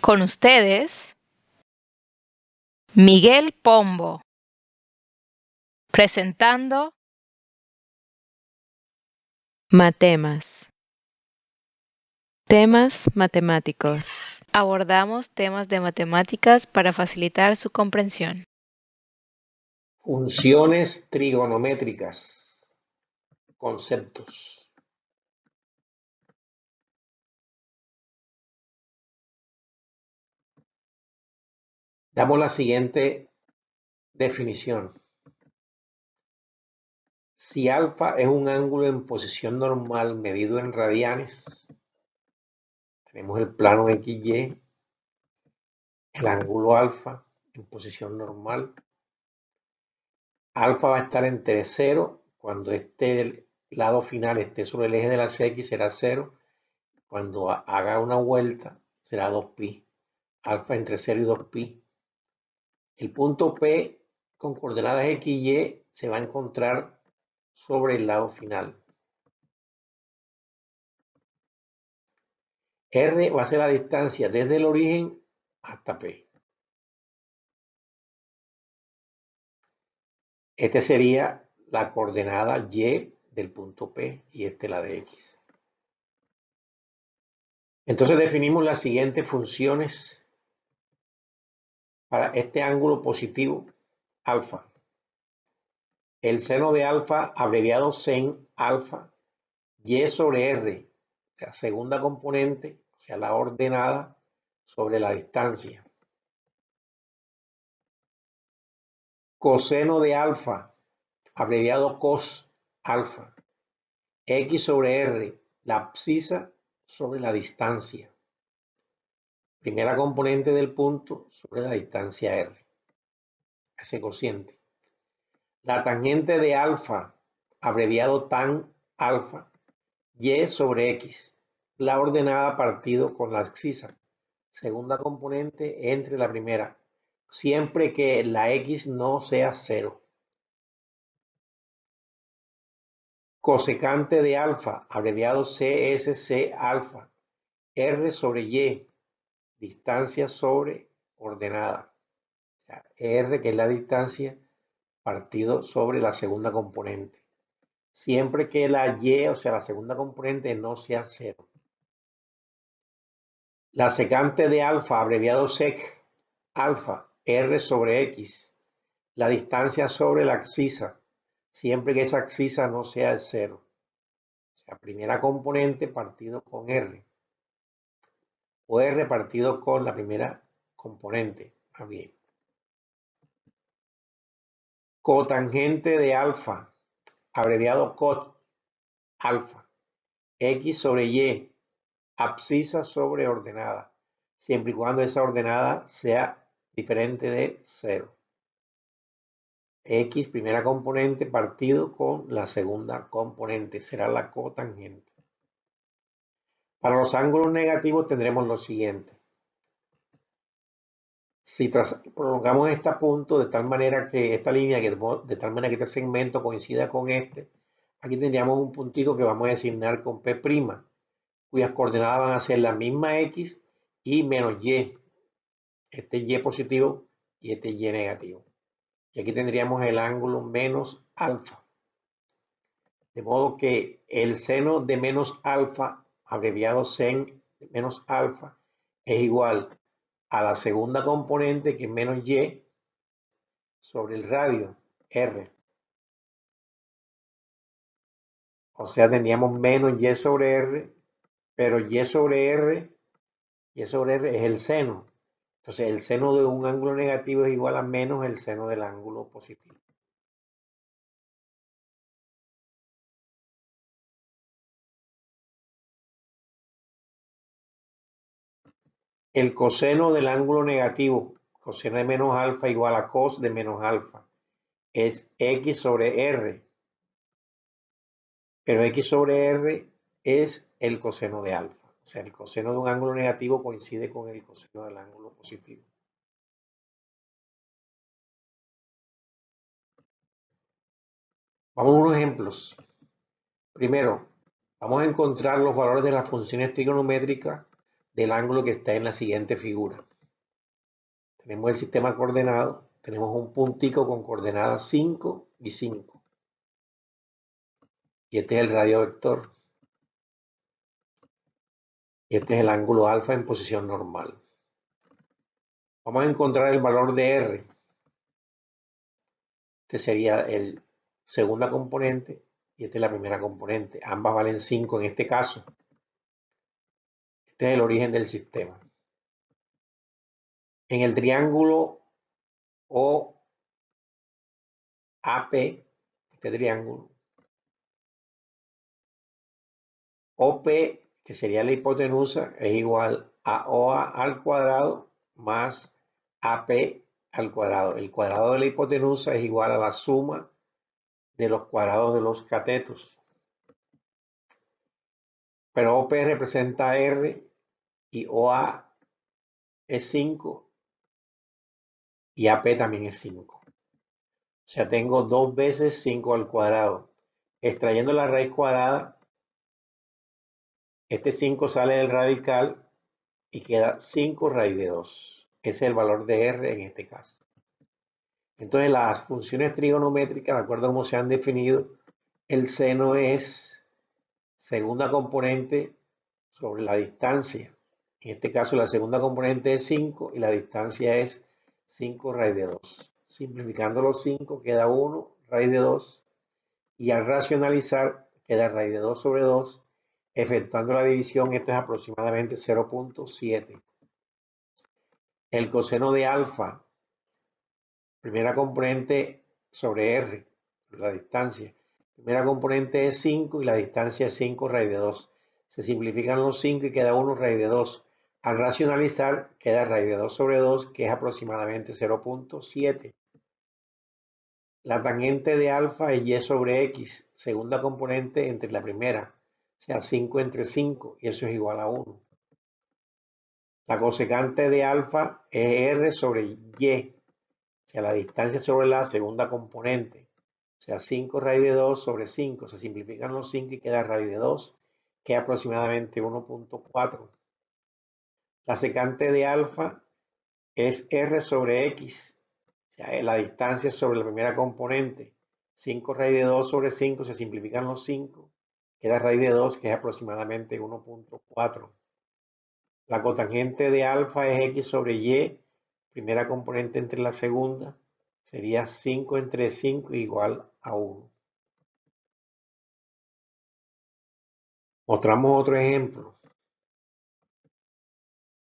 Con ustedes, Miguel Pombo, presentando Matemas. Temas matemáticos. abordamos temas de matemáticas para facilitar su comprensión. Funciones trigonométricas. Conceptos. Damos la siguiente definición. Si alfa es un ángulo en posición normal medido en radianes, tenemos el plano XY, el ángulo alfa en posición normal. Alfa va a estar entre 0, cuando el lado final esté sobre el eje de las X será 0, cuando haga una vuelta será 2pi, alfa entre 0 y 2pi. El punto P con coordenadas X y Y se va a encontrar sobre el lado final. R va a ser la distancia desde el origen hasta P. Este sería la coordenada Y del punto P y la de X. Entonces definimos las siguientes funciones para este ángulo positivo alfa. El seno de alfa, abreviado sen alfa, Y sobre R, la segunda componente, o sea, la ordenada, sobre la distancia. Coseno de alfa, abreviado cos alfa. X sobre R, la abscisa sobre la distancia. Primera componente del punto sobre la distancia R. Ese cociente. La tangente de alfa, abreviado tan alfa, Y sobre X, la ordenada partido con la abscisa. Segunda componente entre la primera, siempre que la X no sea 0. Cosecante de alfa, abreviado CSC alfa, R sobre Y, distancia sobre ordenada. O sea, R, que es la distancia, partido sobre la segunda componente. Siempre que la Y, o sea, la segunda componente, no sea 0. La secante de alfa, abreviado sec, alfa, R sobre X, la distancia sobre la abscisa, siempre que esa abscisa no sea el 0. O sea, primera componente partido con R. O R partido con la primera componente. Más bien. Cotangente de alfa, abreviado cot, alfa, X sobre Y, abscisa sobre ordenada, siempre y cuando esa ordenada sea diferente de 0. X, primera componente, partido con la segunda componente, será la cotangente. Para los ángulos negativos tendremos lo siguiente. Si prolongamos este punto de tal manera que esta línea, de tal manera que este segmento coincida con este, aquí tendríamos un puntico que vamos a designar con P', cuyas coordenadas van a ser la misma X y menos Y. Este Y positivo y este Y negativo. Y aquí tendríamos el ángulo menos alfa. De modo que el seno de menos alfa, abreviado sen de menos alfa, es igual a la segunda componente, que es menos Y, sobre el radio, R. O sea, tendríamos menos Y sobre R, pero Y sobre R es el seno. Entonces, el seno de un ángulo negativo es igual a menos el seno del ángulo positivo. El coseno del ángulo negativo, coseno de menos alfa igual a cos de menos alfa, es X sobre R. Pero X sobre R es el coseno de alfa. O sea, el coseno de un ángulo negativo coincide con el coseno del ángulo positivo. Vamos a unos ejemplos. Primero, vamos a encontrar los valores de las funciones trigonométricas del ángulo que está en la siguiente figura. Tenemos el sistema coordenado, tenemos un puntico con coordenadas 5 y 5. Y este es el radio vector. Y este es el ángulo alfa en posición normal. Vamos a encontrar el valor de R. Este sería el segunda componente y esta es la primera componente. Ambas valen 5 en este caso. Este es el origen del sistema. En el triángulo OAP, este triángulo, OP, que sería la hipotenusa, es igual a OA al cuadrado más AP al cuadrado. El cuadrado de la hipotenusa es igual a la suma de los cuadrados de los catetos. Pero OP representa R y OA es 5 y AP también es 5. O sea, tengo 2 veces 5 al cuadrado. Extrayendo la raíz cuadrada, este 5 sale del radical y queda 5 raíz de 2. Ese es el valor de R en este caso. Entonces, las funciones trigonométricas, de acuerdo a cómo se han definido, el seno es segunda componente sobre la distancia. En este caso, la segunda componente es 5 y la distancia es 5 raíz de 2. Simplificando los 5 queda 1 raíz de 2 y al racionalizar queda raíz de 2 sobre 2. Efectuando la división, esto es aproximadamente 0.7. El coseno de alfa, primera componente sobre R, la distancia. Primera componente es 5 y la distancia es 5 raíz de 2. Se simplifican los 5 y queda 1 raíz de 2. Al racionalizar queda raíz de 2 sobre 2, que es aproximadamente 0.7. La tangente de alfa es y sobre x, segunda componente entre la primera, o sea 5 entre 5, y eso es igual a 1. La cosecante de alfa es r sobre y, o sea la distancia sobre la segunda componente, o sea 5 raíz de 2 sobre 5, se simplifican los 5 y queda raíz de 2, que es aproximadamente 1.4. La secante de alfa es r sobre x, o sea la distancia sobre la primera componente, 5 raíz de 2 sobre 5, se simplifican los 5, queda raíz de 2, que es aproximadamente 1.4. La cotangente de alfa es x sobre y, primera componente entre la segunda, sería 5 entre 5 igual a 1. Mostramos otro ejemplo.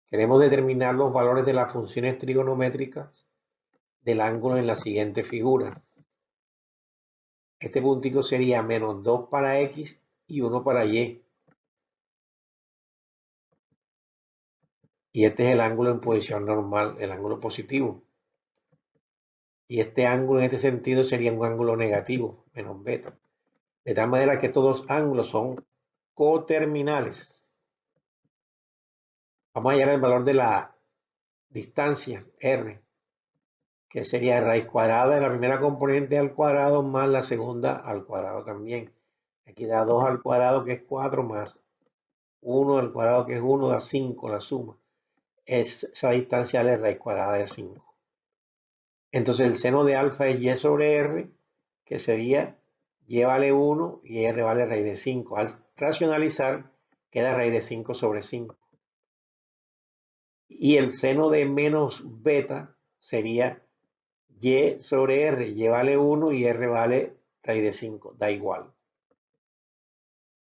Queremos determinar los valores de las funciones trigonométricas del ángulo en la siguiente figura. Este puntico sería menos 2 para x y 1 para y. Y este es el ángulo en posición normal, el ángulo positivo. Y este ángulo en este sentido sería un ángulo negativo, menos beta. De tal manera que estos dos ángulos son coterminales. Vamos a hallar el valor de la distancia, r, que sería raíz cuadrada de la primera componente al cuadrado más la segunda al cuadrado también. Aquí da 2 al cuadrado, que es 4, más 1 al cuadrado, que es 1, da 5, la suma. Esa distancia es raíz cuadrada de 5. Entonces el seno de alfa es y sobre r, que sería y vale 1 y r vale raíz de 5. Al racionalizar queda raíz de 5 sobre 5. Y el seno de menos beta sería y sobre r, y vale 1 y r vale raíz de 5, da igual.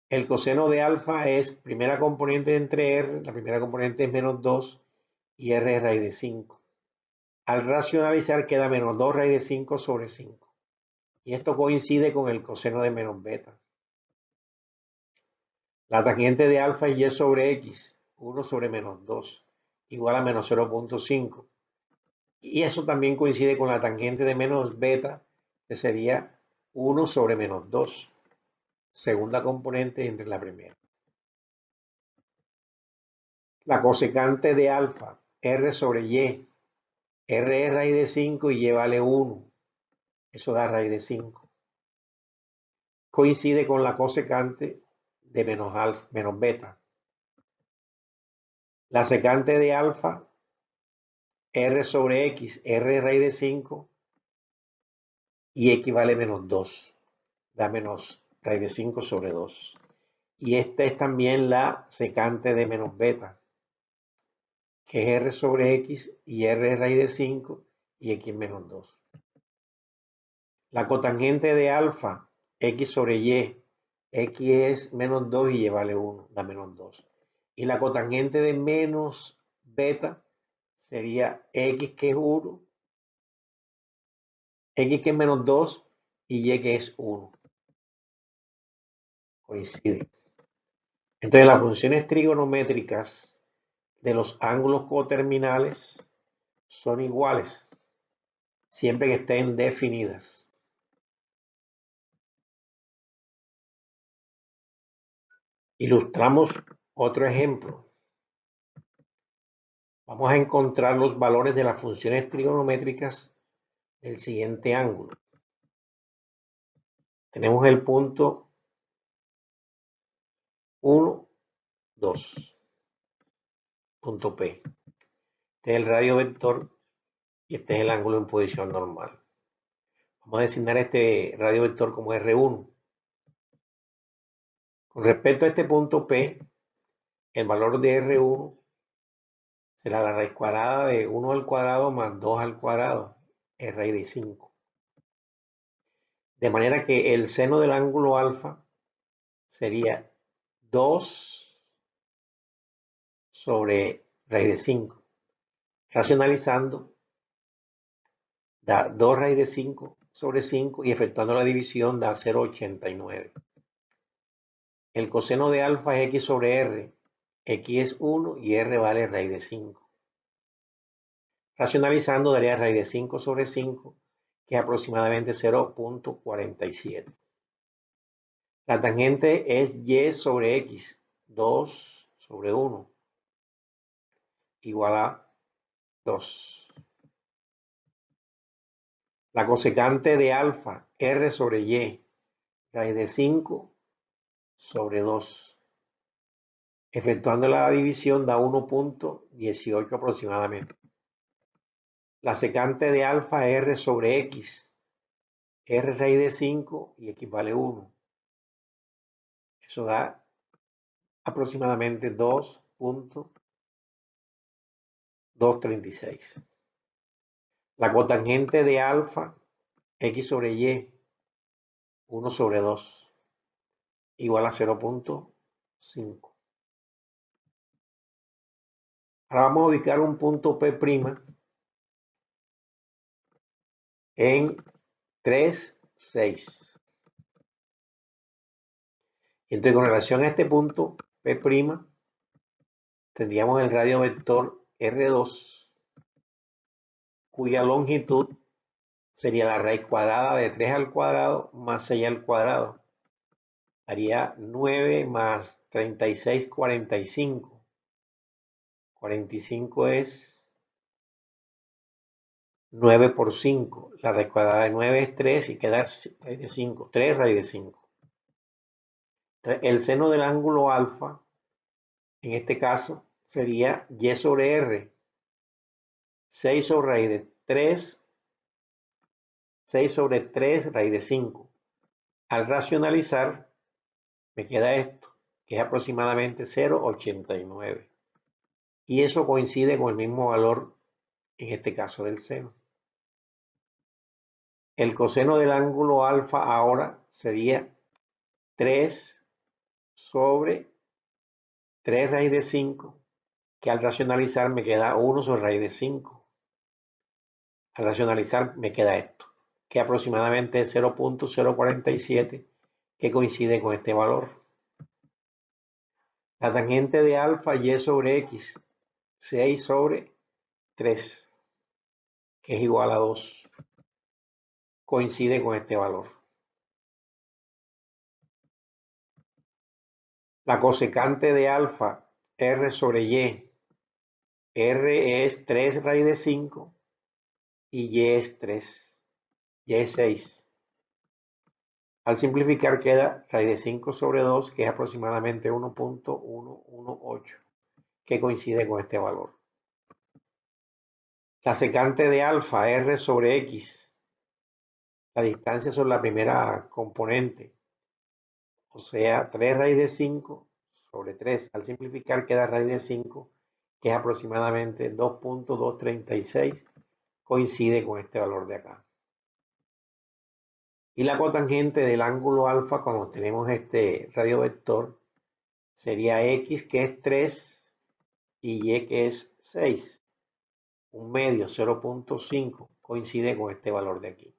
El coseno de alfa es primera componente entre r, la primera componente es menos 2 y r es raíz de 5. Al racionalizar queda menos 2 raíz de 5 sobre 5. Y esto coincide con el coseno de menos beta. La tangente de alfa es y sobre x, 1 sobre menos 2, igual a menos 0.5. Y eso también coincide con la tangente de menos beta, que sería 1 sobre menos 2, segunda componente entre la primera. La cosecante de alfa, r sobre y, r es raíz de 5 y y vale 1, eso da raíz de 5. Coincide con la cosecante de menos beta. La secante de alfa, r sobre x, r raíz de 5, y x vale menos 2, da menos raíz de 5 sobre 2. Y esta es también la secante de menos beta, que es r sobre x y r raíz de 5 y x menos 2. La cotangente de alfa, x sobre y, x es menos 2 y y vale 1, da menos 2. Y la cotangente de menos beta sería x que es 1, x que es menos 2 y y que es 1. Coincide. Entonces las funciones trigonométricas de los ángulos coterminales son iguales siempre que estén definidas. Ilustramos otro ejemplo. Vamos a encontrar los valores de las funciones trigonométricas del siguiente ángulo. Tenemos el punto 1, 2, punto P. Este es el radio vector y este es el ángulo en posición normal. Vamos a designar este radio vector como R1. Con respecto a este punto P, el valor de R1 será la raíz cuadrada de 1 al cuadrado más 2 al cuadrado, es raíz de 5. De manera que el seno del ángulo alfa sería 2 sobre raíz de 5. Racionalizando, da 2 raíz de 5 sobre 5 y efectuando la división da 0,89. El coseno de alfa es x sobre r. X es 1 y r vale raíz de 5. Racionalizando daría raíz de 5 sobre 5, que es aproximadamente 0,47. La tangente es y sobre x, 2 sobre 1, igual a 2. La cosecante de alfa, r sobre y, raíz de 5 sobre 2. Efectuando la división da 1,18 aproximadamente. La secante de alfa, r sobre x, r raíz de 5 y x vale 1. Eso da aproximadamente 2,236. La cotangente de alfa, x sobre y, 1 sobre 2, igual a 0,5. Ahora vamos a ubicar un punto P' en 3, 6. Entonces, con relación a este punto P', tendríamos el radio vector R2, cuya longitud sería la raíz cuadrada de 3 al cuadrado más 6 al cuadrado. Haría 9 más 36, 45. 45 es 9 por 5. La raíz cuadrada de 9 es 3 y queda raíz de 5. 3 raíz de 5. El seno del ángulo alfa, en este caso, sería y sobre r. 6 sobre raíz de 3, 6 sobre 3 raíz de 5. Al racionalizar, me queda esto, que es aproximadamente 0,89. Y eso coincide con el mismo valor, en este caso, del seno. El coseno del ángulo alfa ahora sería 3 sobre 3 raíz de 5, que al racionalizar me queda 1 sobre raíz de 5. Al racionalizar me queda esto, que aproximadamente es 0,047, que coincide con este valor. La tangente de alfa y sobre x, 6 sobre 3, que es igual a 2, coincide con este valor. La cosecante de alfa, r sobre y, r es 3 raíz de 5 y y es 3, y es 6. Al simplificar queda raíz de 5 sobre 2, que es aproximadamente 1,118. que coincide con este valor. La secante de alfa, r sobre x, la distancia sobre la primera componente, o sea, 3 raíz de 5 sobre 3. Al simplificar queda raíz de 5, que es aproximadamente 2.236, coincide con este valor de acá. Y la cotangente del ángulo alfa, cuando tenemos este radiovector, sería x, que es 3, y y, que es 6. Un medio, 0.5, coincide con este valor de aquí.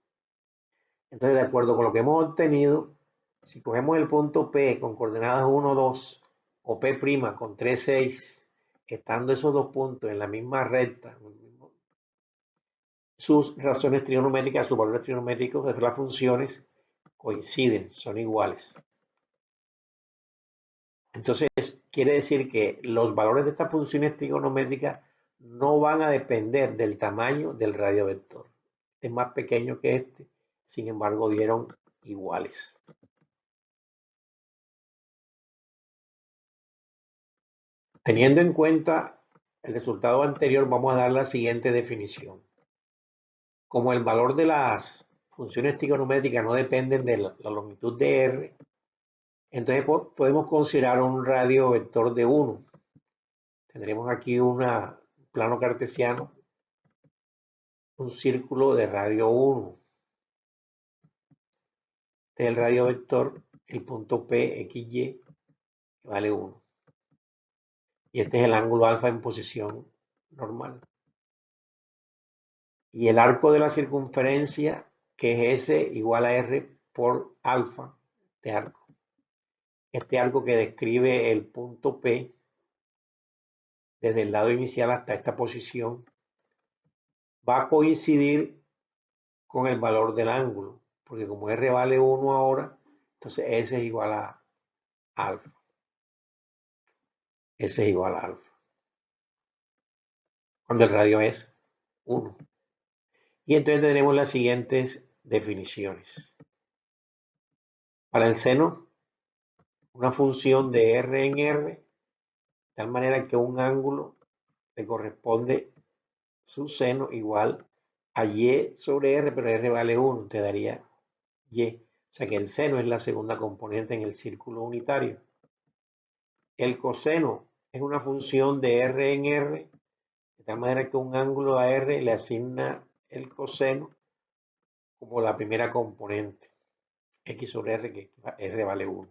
Entonces, de acuerdo con lo que hemos obtenido, si cogemos el punto P con coordenadas 1, 2, o P' con 3, 6, estando esos dos puntos en la misma recta, sus razones trigonométricas, sus valores trigonométricos de las funciones coinciden, son iguales. Entonces, quiere decir que los valores de estas funciones trigonométricas no van a depender del tamaño del radiovector. Este es más pequeño que este, sin embargo, dieron iguales. Teniendo en cuenta el resultado anterior, vamos a dar la siguiente definición. Como el valor de las funciones trigonométricas no dependen de la longitud de R, entonces podemos considerar un radio vector de 1. Tendremos aquí un plano cartesiano, un círculo de radio 1. Este es el radio vector, el punto P, XY, que vale 1. Y este es el ángulo alfa en posición normal. Y el arco de la circunferencia, que es S igual a R por alfa, este arco. Este arco que describe el punto P desde el lado inicial hasta esta posición va a coincidir con el valor del ángulo, porque como R vale 1 ahora, entonces S es igual a alfa. S es igual a alfa, cuando el radio es 1. Y entonces tenemos las siguientes definiciones. Para el seno, una función de R en R, de tal manera que un ángulo le corresponde su seno igual a Y sobre R, pero R vale 1, te daría Y. O sea que el seno es la segunda componente en el círculo unitario. El coseno es una función de R en R, de tal manera que un ángulo a R le asigna el coseno como la primera componente, X sobre R, que R vale 1.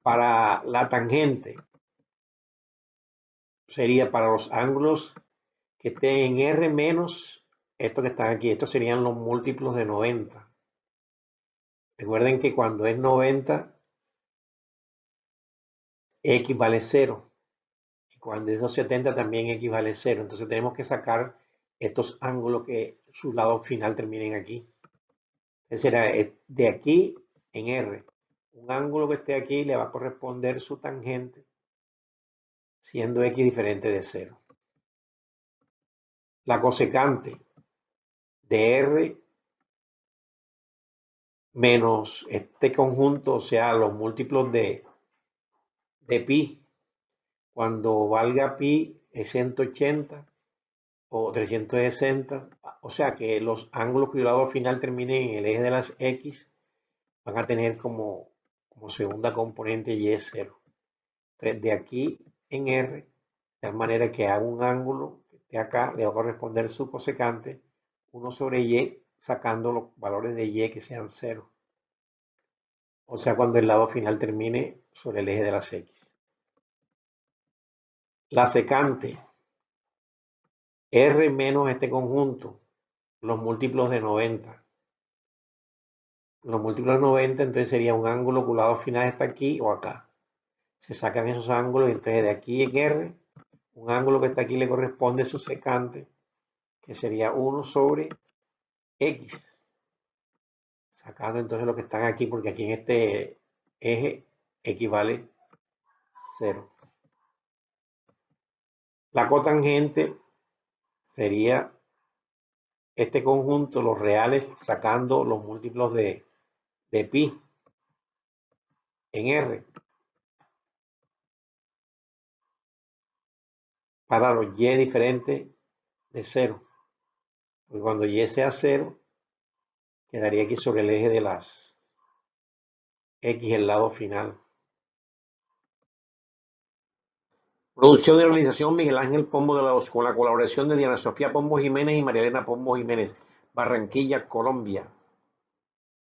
Para la tangente, sería para los ángulos que estén en R menos estos que están aquí. Estos serían los múltiplos de 90. Recuerden que cuando es 90, X vale 0. Y cuando es 270 también X vale 0. Entonces tenemos que sacar estos ángulos que su lado final terminen aquí. Entonces será de aquí en R. Un ángulo que esté aquí le va a corresponder su tangente, siendo X diferente de 0. La cosecante de R menos este conjunto, o sea, los múltiplos de pi, cuando valga pi es 180 o 360, o sea que los ángulos cuyo lado final terminen en el eje de las X van a tener como segunda componente Y es 0. Entonces, de aquí en R, de tal manera que haga un ángulo que esté acá, le va a corresponder su cosecante 1 sobre Y, sacando los valores de Y que sean 0. O sea, cuando el lado final termine sobre el eje de las X. La secante, R menos este conjunto, los múltiplos de 90. Los múltiplos de 90, entonces sería un ángulo cuyo lado final está aquí o acá. Se sacan esos ángulos y entonces de aquí en R, un ángulo que está aquí le corresponde su secante, que sería 1 sobre X. Sacando entonces lo que están aquí, porque aquí en este eje equivale 0. La cotangente sería este conjunto, los reales, sacando los múltiplos de pi en R. para los y diferentes de 0. Porque cuando y sea 0, quedaría aquí sobre el eje de las x, el lado final. Producción y realización Miguel Ángel Pombo de la Hoz, con la colaboración de Diana Sofía Pombo Jiménez y María Elena Pombo Jiménez, Barranquilla, Colombia.